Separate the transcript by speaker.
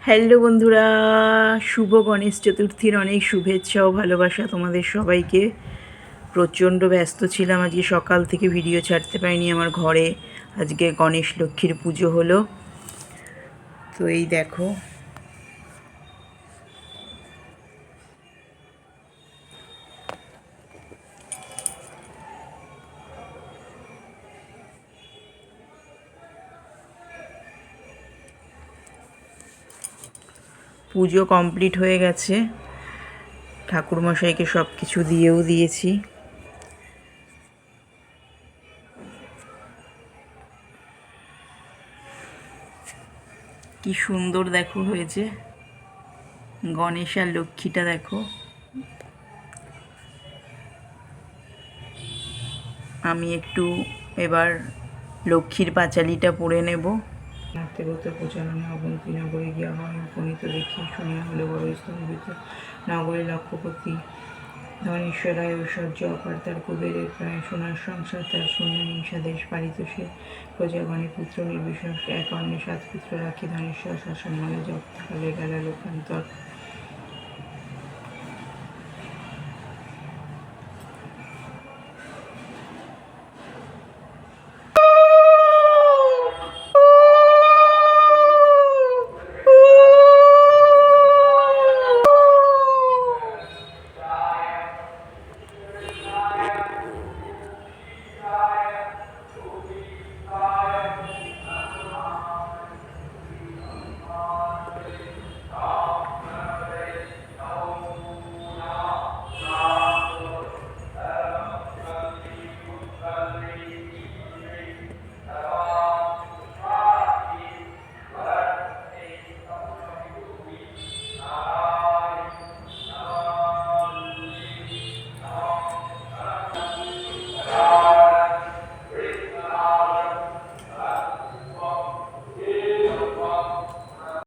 Speaker 1: Hello বন্ধুরা, শুভ গণেশ চতুর্থীর অনেক শুভেচ্ছা ও ভালোবাসা তোমাদের সবাইকে। প্রচণ্ড ব্যস্ত ছিলাম, আজকে সকাল থেকে ভিডিও ছাড়তে পারিনি। আমার ঘরে আজকে গণেশ লক্ষ্মীর পুজো হলো। তো এই দেখো, পুজো কমপ্লিট হয়ে গেছে। ঠাকুরমশাইকে সব কিছু দিয়েও দিয়েছি। কি সুন্দর দেখো হয়েছে গণেশ আর লক্ষ্মীটা, দেখো। আমি একটু এবার লক্ষ্মীর পাঁচালিটা পরে নেব। নাতে বলতে প্রচারণে অবন্তী নগরে গিয়া হয় উপনীত দেখি শুনিয়া হলে বড় স্তম্ভিত। নগরে লক্ষ্যপতি ধনেশ্বরায় ঐশ্বর্য অপার, তার কুবেরের প্রায় সোনার সংসার, তার শূন্য হিংসা দেশ পালিত সে। প্রজাগণে পুত্র নির্বিশেষ এক অন্যে সাত পুত্র রাখি, ধনেশ্বর শাসনমালে জপ কালে গেল লোকান্তর।